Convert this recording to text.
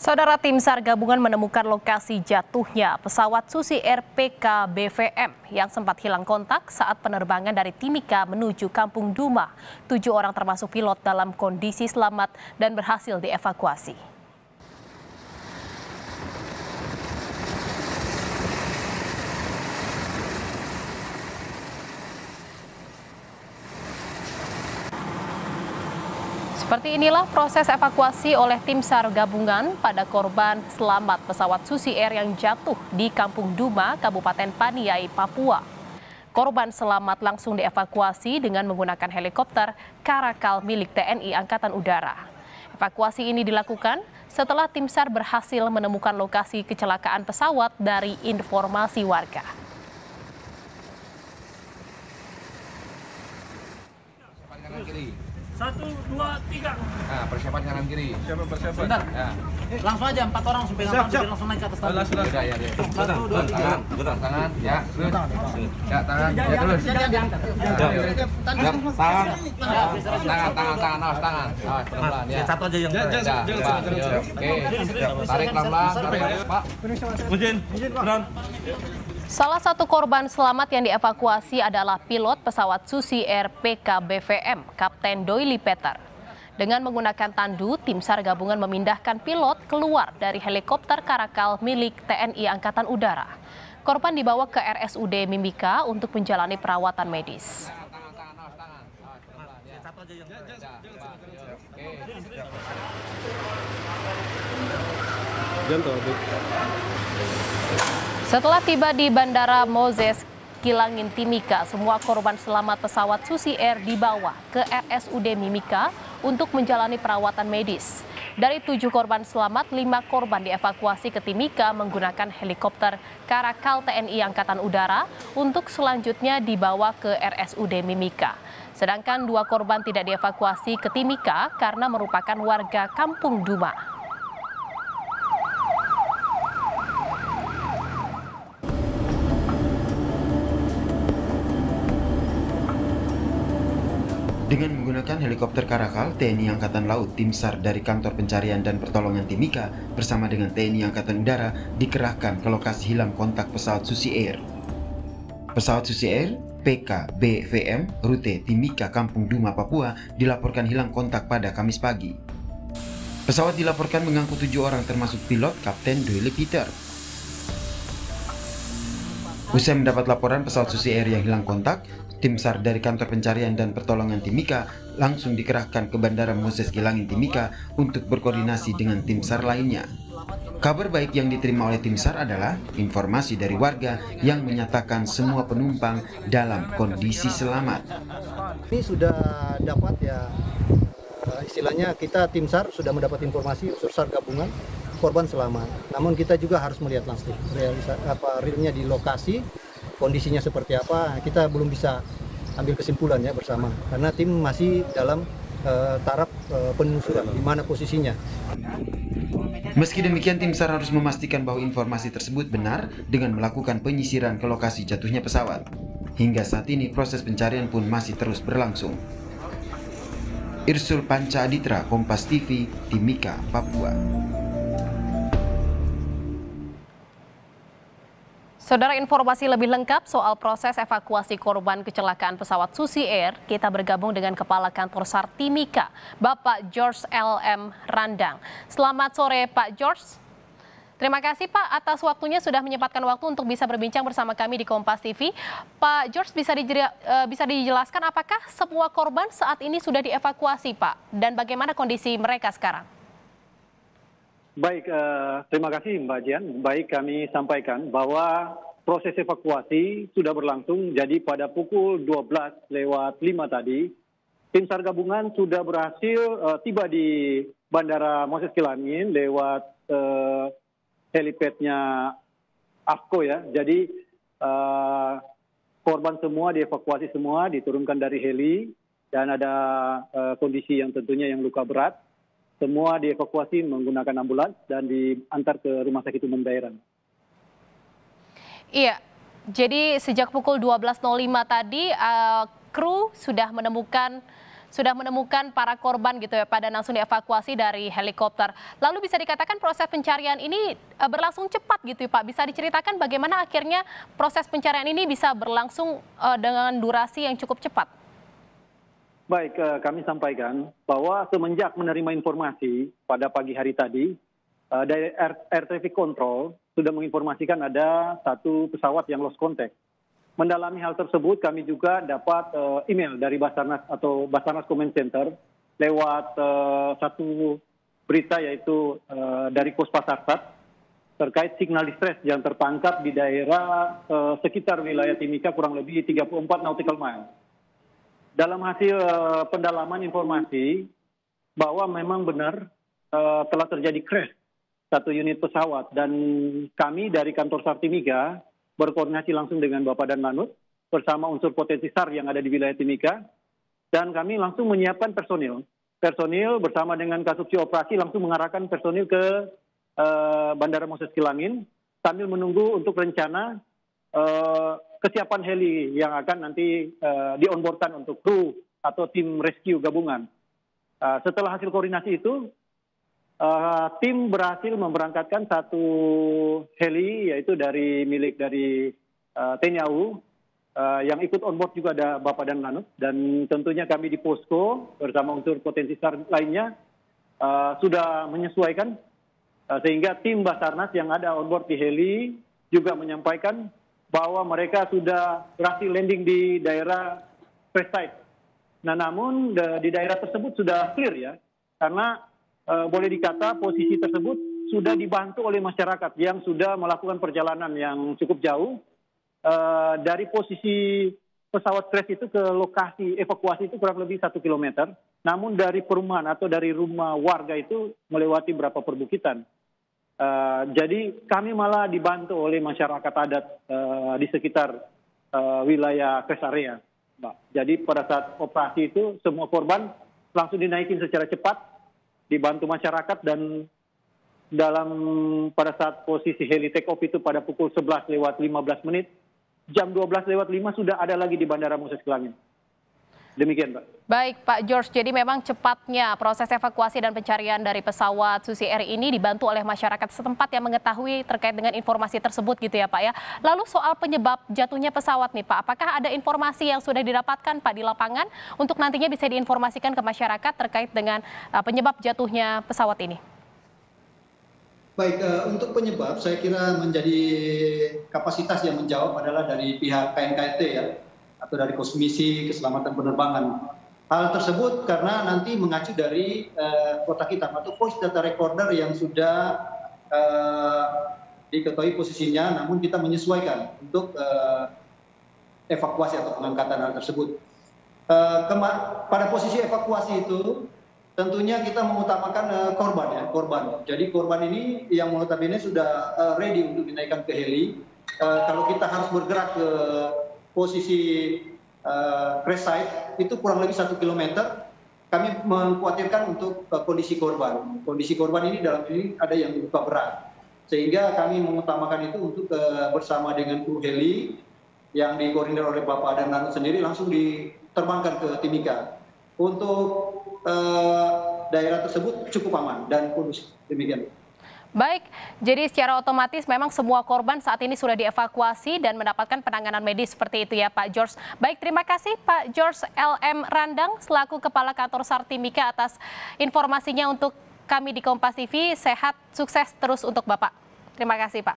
Saudara, tim SAR gabungan menemukan lokasi jatuhnya pesawat Susi Air PKBVM yang sempat hilang kontak saat penerbangan dari Timika menuju Kampung Duma. 7 orang termasuk pilot dalam kondisi selamat dan berhasil dievakuasi. Seperti inilah proses evakuasi oleh tim SAR gabungan pada korban selamat pesawat Susi Air yang jatuh di Kampung Duma, Kabupaten Paniai, Papua. Korban selamat langsung dievakuasi dengan menggunakan helikopter Karakal milik TNI Angkatan Udara. Evakuasi ini dilakukan setelah tim SAR berhasil menemukan lokasi kecelakaan pesawat dari informasi warga. Satu, dua, tiga. Nah, persiapan kanan kiri. Persiapan. Bentar. Ya. Langsung aja 4 orang langsung pegang tangan, langsung naik ke atas tadi. Udah, ya, deh. 1, 2, 3. Tangan, tangan, ya, terus. Ya, tangan, ya, terus. Jangan diangkat. Tangan, awas, tangan. Awas, pelan-pelan, ya. Satu aja yang. Oke, tarik pelan-pelan, tarik, Pak. Izin, Ron. Salah satu korban selamat yang dievakuasi adalah pilot pesawat Susi Air PKBVM, Kapten Doily Peter. Dengan menggunakan tandu, tim SAR gabungan memindahkan pilot keluar dari helikopter Karakal milik TNI Angkatan Udara. Korban dibawa ke RSUD Mimika untuk menjalani perawatan medis. Setelah tiba di Bandara Moses Kilangin Timika, semua korban selamat pesawat Susi Air dibawa ke RSUD Mimika untuk menjalani perawatan medis. Dari 7 korban selamat, 5 korban dievakuasi ke Timika menggunakan helikopter Karakal TNI Angkatan Udara untuk selanjutnya dibawa ke RSUD Mimika. Sedangkan 2 korban tidak dievakuasi ke Timika karena merupakan warga Kampung Duma. Dengan menggunakan helikopter Karakal, TNI Angkatan Laut, tim SAR dari Kantor Pencarian dan Pertolongan Timika bersama dengan TNI Angkatan Udara dikerahkan ke lokasi hilang kontak pesawat Susi Air. Pesawat Susi Air PKBVM rute Timika Kampung Duma, Papua dilaporkan hilang kontak pada Kamis pagi. Pesawat dilaporkan mengangkut 7 orang termasuk pilot Kapten Doily Peter. Usai mendapat laporan pesawat Susi Air yang hilang kontak, tim SAR dari Kantor Pencarian dan Pertolongan Timika langsung dikerahkan ke Bandara Moses Kilangin Timika untuk berkoordinasi dengan tim SAR lainnya. Kabar baik yang diterima oleh tim SAR adalah informasi dari warga yang menyatakan semua penumpang dalam kondisi selamat. Ini sudah dapat ya, istilahnya kita tim SAR sudah mendapat informasi unsur SAR gabungan korban selamat. Namun kita juga harus melihat langsung realnya di lokasi, kondisinya seperti apa. Kita belum bisa ambil kesimpulan ya bersama karena tim masih dalam taraf penelusuran di mana posisinya. Meski demikian, tim SAR harus memastikan bahwa informasi tersebut benar dengan melakukan penyisiran ke lokasi jatuhnya pesawat. Hingga saat ini proses pencarian pun masih terus berlangsung. Irsul Panca Aditra, Kompas TV, Timika, Papua. Saudara, informasi lebih lengkap soal proses evakuasi korban kecelakaan pesawat Susi Air, kita bergabung dengan Kepala Kantor SAR Timika, Bapak George L.M. Randang. Selamat sore, Pak George. Terima kasih, Pak, atas waktunya sudah menyempatkan waktu untuk bisa berbincang bersama kami di Kompas TV. Pak George, bisa dijelaskan apakah semua korban saat ini sudah dievakuasi, Pak? Dan bagaimana kondisi mereka sekarang? Baik, terima kasih Mbak Jian. Baik, kami sampaikan bahwa proses evakuasi sudah berlangsung. Jadi pada pukul 12:05 tadi, tim SAR gabungan sudah berhasil tiba di Bandara Moses Kilangin lewat helipadnya AFCO ya. Jadi korban semua dievakuasi semua, diturunkan dari heli dan ada kondisi yang tentunya yang luka berat. Semua dievakuasi menggunakan ambulans dan diantar ke Rumah Sakit Umum Daerah. Iya, jadi sejak pukul 12.05 tadi, kru sudah menemukan sudah menemukan para korban gitu ya Pak dan langsung dievakuasi dari helikopter. Lalu bisa dikatakan proses pencarian ini berlangsung cepat gitu ya Pak. Bisa diceritakan bagaimana akhirnya proses pencarian ini bisa berlangsung dengan durasi yang cukup cepat? Baik, kami sampaikan bahwa semenjak menerima informasi pada pagi hari tadi, dari Air Traffic Control sudah menginformasikan ada satu pesawat yang lost contact. Mendalami hal tersebut, kami juga dapat email dari Basarnas atau Basarnas Command Center lewat satu berita yaitu dari Pos Pasarsat terkait signal distress yang tertangkap di daerah sekitar wilayah Timika kurang lebih 34 nautical mile. Dalam hasil pendalaman informasi bahwa memang benar telah terjadi crash satu unit pesawat dan kami dari kantor SAR Timika berkoordinasi langsung dengan Bapak dan Lanut bersama unsur potensi SAR yang ada di wilayah Timika dan kami langsung menyiapkan personil bersama dengan Kasubsi Operasi langsung mengarahkan personil ke Bandara Moses Kilangin sambil menunggu untuk rencana kesiapan heli yang akan nanti di-onboardkan untuk kru atau tim rescue gabungan. Setelah hasil koordinasi itu, tim berhasil memberangkatkan satu heli yaitu milik dari TNI AU yang ikut on board juga ada Bapak dan Lanut dan tentunya kami di posko bersama unsur potensi SAR lainnya sudah menyesuaikan sehingga tim Basarnas yang ada on board di heli juga menyampaikan bahwa mereka sudah berhasil landing di daerah crash site. Nah namun di daerah tersebut sudah clear ya karena boleh dikata posisi tersebut sudah dibantu oleh masyarakat yang sudah melakukan perjalanan yang cukup jauh dari posisi pesawat crash itu ke lokasi evakuasi itu kurang lebih 1 kilometer. Namun dari perumahan atau dari rumah warga itu melewati beberapa perbukitan. Jadi kami malah dibantu oleh masyarakat adat di sekitar wilayah crash area. Jadi pada saat operasi itu semua korban langsung dinaikin secara cepat. Dibantu masyarakat dan pada saat posisi heli take off itu pada pukul 11:15 jam 12:05 sudah ada lagi di Bandara Moses Kilangin. Demikian Pak. Baik Pak George, jadi memang cepatnya proses evakuasi dan pencarian dari pesawat Susi Air ini dibantu oleh masyarakat setempat yang mengetahui terkait dengan informasi tersebut gitu ya Pak ya. Lalu soal penyebab jatuhnya pesawat nih Pak, apakah ada informasi yang sudah didapatkan Pak di lapangan untuk nantinya bisa diinformasikan ke masyarakat terkait dengan penyebab jatuhnya pesawat ini? Baik, untuk penyebab saya kira menjadi kapasitas yang menjawab adalah dari pihak KNKT ya, atau dari Komisi Keselamatan Penerbangan. Hal tersebut karena nanti mengacu dari kotak hitam atau voice data recorder yang sudah diketahui posisinya, namun kita menyesuaikan untuk evakuasi atau pengangkatan hal tersebut. Pada posisi evakuasi itu tentunya kita mengutamakan korban. Jadi korban ini yang notabene sudah ready untuk dinaikkan ke heli. Kalau kita harus bergerak ke posisi crash site itu kurang lebih 1 kilometer. Kami mengkhawatirkan untuk kondisi korban. Kondisi korban ini dalam ini ada yang luka berat. Sehingga kami mengutamakan itu untuk bersama dengan kru heli yang dikoordinir oleh Bapak dan Lanut sendiri langsung diterbangkan ke Timika. Untuk daerah tersebut cukup aman dan kondusif. Demikian. Baik, jadi secara otomatis memang semua korban saat ini sudah dievakuasi dan mendapatkan penanganan medis seperti itu ya Pak George. Baik, terima kasih Pak George LM Randang selaku Kepala Kantor SAR Timika atas informasinya untuk kami di Kompas TV. Sehat, sukses terus untuk Bapak. Terima kasih Pak.